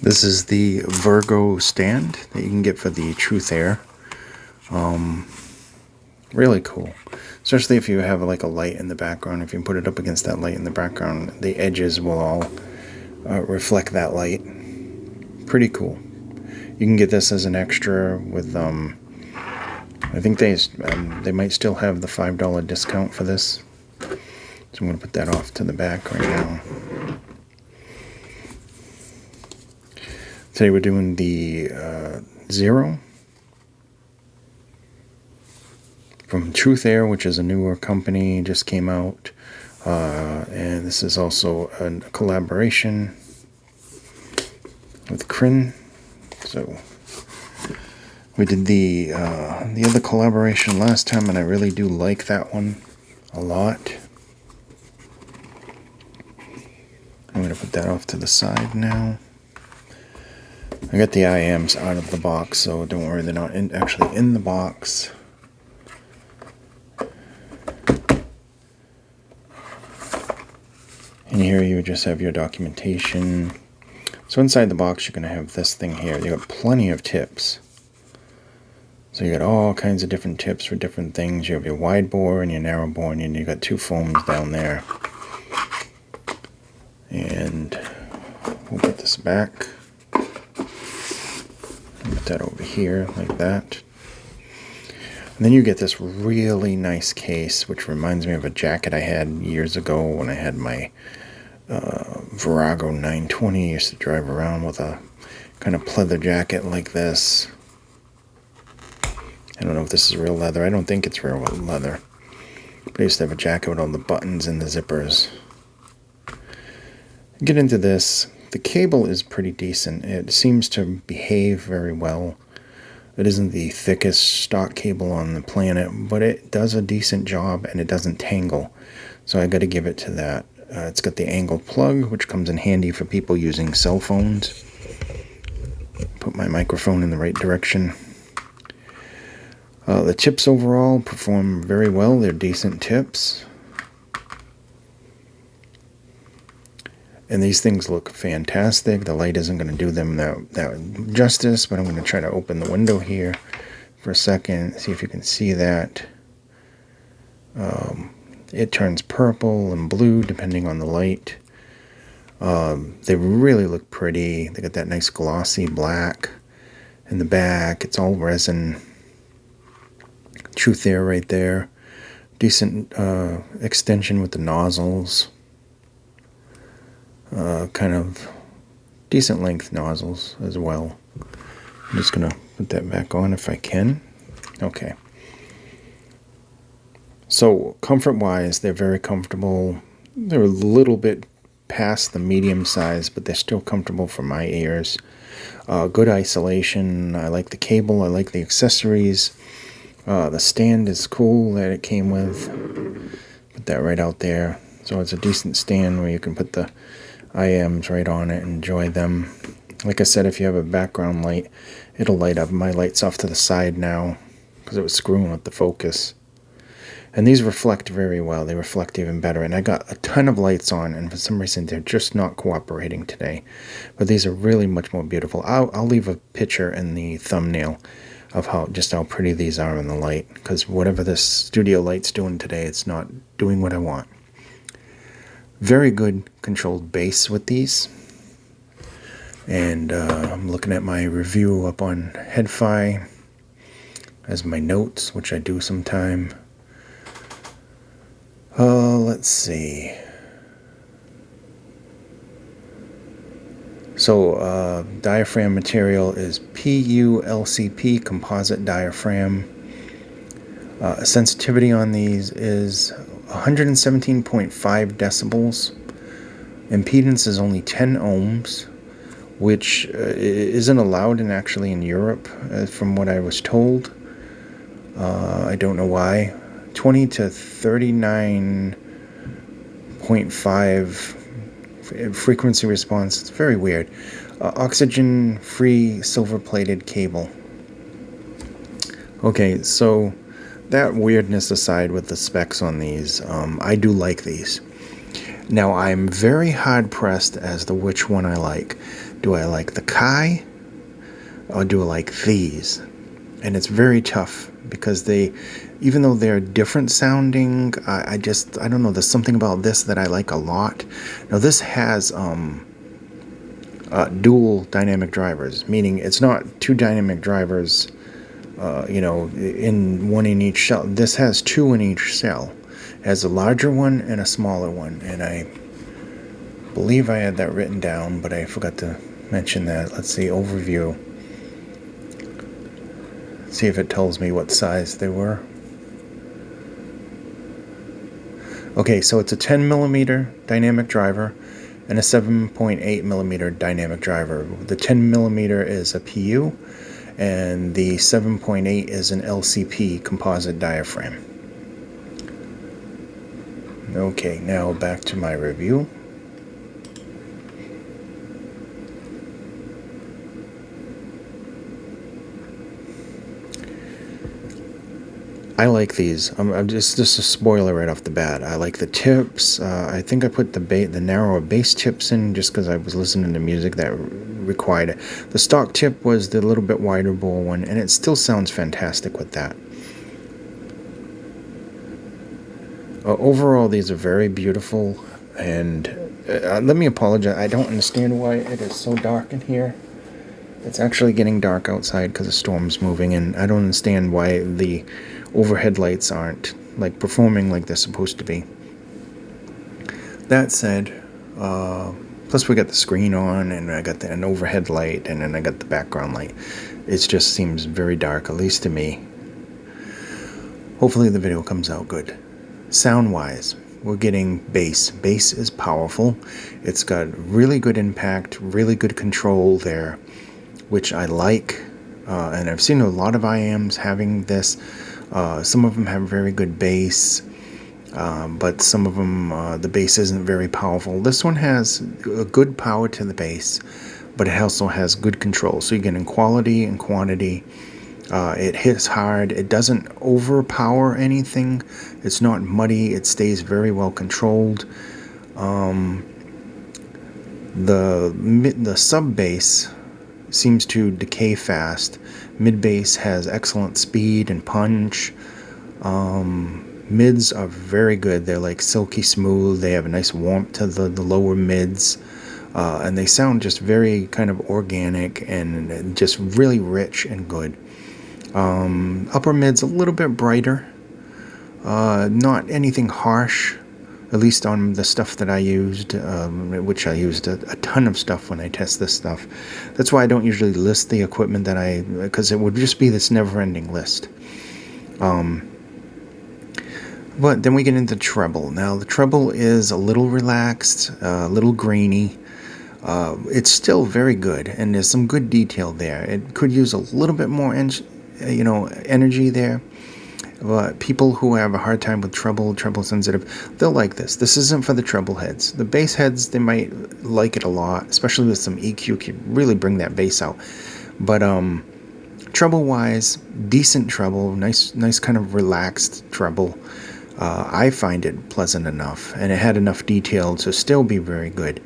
This is the Virgo stand that you can get for the Truthear. Really cool. Especially if you have like a light in the background. If you put it up against that light in the background, the edges will all reflect that light. Pretty cool. You can get this as an extra with, I think they might still have the $5 discount for this. So I'm going to put that off to the back right now. Today we're doing the Zero from Truthear, which is a newer company, just came out. And this is also a collaboration with Crin. So we did the other collaboration last time, and I really do like that one a lot. I'm going to put that off to the side now. I got the IMs out of the box, so don't worry, they're not actually in the box. And here you just have your documentation. So inside the box, you're going to have this thing here. You got plenty of tips. So you got all kinds of different tips for different things. You have your wide bore and your narrow bore, and you got two foams down there. And we'll put this back. Put that over here like that. And then you get this really nice case, which reminds me of a jacket I had years ago when I had my Virago 920. I used to drive around with a kind of pleather jacket like this. I don't know if this is real leather. I don't think it's real leather. But I used to have a jacket with all the buttons and the zippers. Get into this. The cable is pretty decent. It seems to behave very well. It isn't the thickest stock cable on the planet, but it does a decent job and it doesn't tangle. So I got to give it to that. It's got the angled plug, which comes in handy for people using cell phones. Put my microphone in the right direction. The tips overall perform very well. They're decent tips. And these things look fantastic. The light isn't going to do them that justice, but I'm going to try to open the window here for a second, see if you can see that. It turns purple and blue depending on the light. They really look pretty. They got that nice glossy black in the back. It's all resin. Truthear right there. Decent extension with the nozzles. Kind of decent length nozzles as well. I'm just going to put that back on if I can. Okay. So comfort-wise, they're very comfortable. They're a little bit past the medium size, but they're still comfortable for my ears. Good isolation. I like the cable. I like the accessories. The stand is cool that it came with. Put that right out there. So it's a decent stand where you can put the IMs right on it and enjoy them. Like I said, if you have a background light, it'll light up. My light's off to the side now because it was screwing with the focus. And these reflect very well. They reflect even better. And I got a ton of lights on, and for some reason they're just not cooperating today. But these are really much more beautiful. I'll leave a picture in the thumbnail of how pretty these are in the light, because whatever this studio light's doing today, it's not doing what I want. Very good controlled bass with these. And I'm looking at my review up on HeadFi as my notes, which I do sometime. Let's see. So diaphragm material is PU-LCP composite diaphragm. Sensitivity on these is 117.5 decibels. Impedance is only 10 ohms, which isn't allowed actually in Europe, from what I was told. I don't know why. 20 to 39.5 frequency response. It's very weird. Oxygen-free silver-plated cable. Okay, so that weirdness aside with the specs on these, I do like these. Now, I'm very hard-pressed as to which one I like, Do I like the Kai or do I like these? And it's very tough because they, even though they're different sounding, I don't know, there's something about this that I like a lot. Now this has dual dynamic drivers, meaning it's not two dynamic drivers, in one in each cell. This has two in each cell. It has a larger one and a smaller one, and I believe I had that written down, but I forgot to mention that. Let's see, overview. See if it tells me what size they were. Okay, so it's a 10 millimeter dynamic driver and a 7.8 millimeter dynamic driver. The 10 millimeter is a PU, and the 7.8 is an LCP composite diaphragm. Okay, now back to my review. I like these. I'm just a spoiler right off the bat. I like the tips. I think I put the narrower bass tips in just because I was listening to music that required it. The stock tip was the little bit wider bowl one, and it still sounds fantastic with that. Overall, these are very beautiful, and let me apologize. I don't understand why it is so dark in here. It's actually getting dark outside because the storm's moving, and I don't understand why the overhead lights aren't performing like they're supposed to be. That said, plus we got the screen on, and I got an overhead light, and then I got the background light. It just seems very dark, at least to me. Hopefully the video comes out good. Sound wise, we're getting bass. Bass is powerful. It's got really good impact, really good control there, which I like. And I've seen a lot of IAMs having this. Some of them have very good bass, but some of them, the bass isn't very powerful. This one has a good power to the bass, but it also has good control. So you're getting quality and quantity. It hits hard. It doesn't overpower anything. It's not muddy. It stays very well controlled. The sub bass seems to decay fast. Mid bass has excellent speed and punch. Mids are very good. They're like silky smooth. They have a nice warmth to the lower mids. And they sound just very kind of organic and just really rich and good. Upper mid's a little bit brighter. Not anything harsh, at least on the stuff that I used, which I used a ton of stuff when I test this stuff. That's why I don't usually list the equipment because it would just be this never-ending list. But then we get into treble. Now, the treble is a little relaxed, a little grainy. It's still very good, and there's some good detail there. It could use a little bit more energy there. But people who have a hard time with treble sensitive, they'll like this. This isn't for the treble heads. The bass heads, they might like it a lot, especially with some EQ, can really bring that bass out. But treble wise, decent treble, nice kind of relaxed treble. I find it pleasant enough, and it had enough detail to still be very good.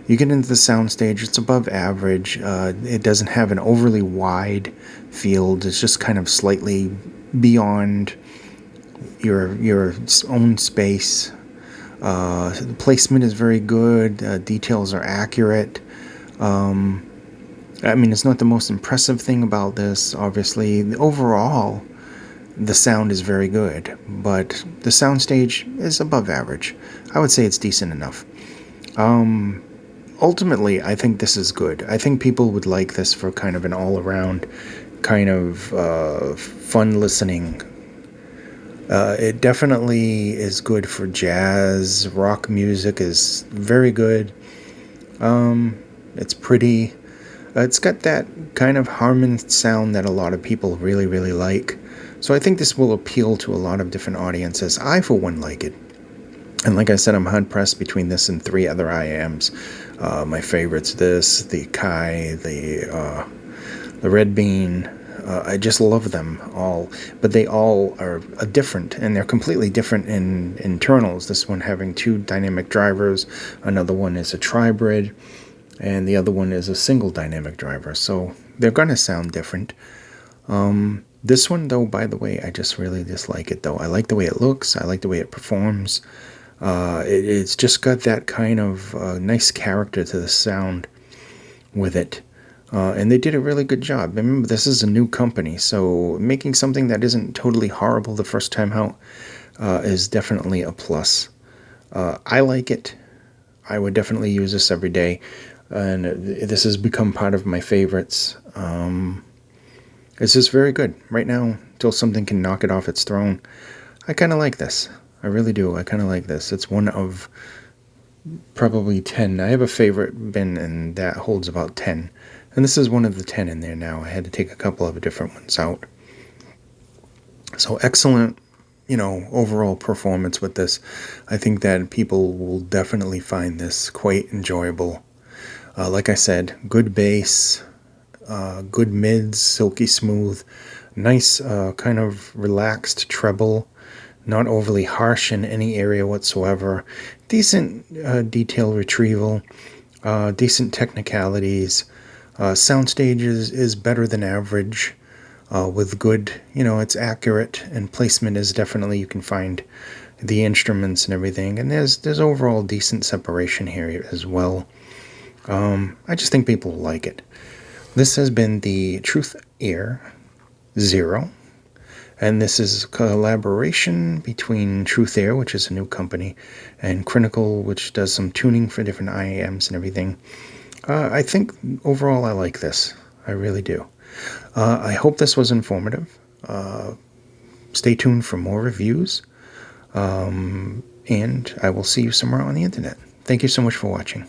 You get into the soundstage, it's above average. It doesn't have an overly wide field. It's just kind of slightly beyond your own space. The placement is very good. Details are accurate. It's not the most impressive thing about this, obviously. Overall, the sound is very good, but the soundstage is above average. I would say it's decent enough. Ultimately, I think this is good. I think people would like this for kind of an all-around kind of fun listening. It definitely is good for jazz. Rock music is very good. It's pretty. It's got that kind of Harman sound that a lot of people really, really like. So I think this will appeal to a lot of different audiences. I, for one, like it. And like I said, I'm hard-pressed between this and 3 other IAMs. My favorites, the Kai, the Red Bean. I just love them all. But they all are different, and they're completely different in internals. This one having 2 dynamic drivers. Another one is a tribrid. and the other one is a single dynamic driver. So they're going to sound different. This one, though, by the way, I just really dislike it, though. I like the way it looks. I like the way it performs. It's just got that kind of nice character to the sound with it. And they did a really good job. Remember, this is a new company, so making something that isn't totally horrible the first time out is definitely a plus. I like it. I would definitely use this every day, and this has become part of my favorites. It's just very good. Right now, until something can knock it off its throne, I kind of like this. I really do. I kind of like this. It's one of probably 10. I have a favorite bin, and that holds about 10. And this is one of the 10 in there now. I had to take a couple of different ones out. So excellent, overall performance with this. I think that people will definitely find this quite enjoyable. Like I said, good bass, good mids, silky smooth, nice kind of relaxed treble, not overly harsh in any area whatsoever, decent detail retrieval, decent technicalities, soundstage is better than average, with good, it's accurate, and placement is definitely, you can find the instruments and everything, and there's overall decent separation here as well. I just think people will like it. This has been the Truthear Zero, and this is a collaboration between Truthear, which is a new company, and Critical, which does some tuning for different IAMs and everything. I think overall I like this. I really do. I hope this was informative. Stay tuned for more reviews, and I will see you somewhere on the internet. Thank you so much for watching.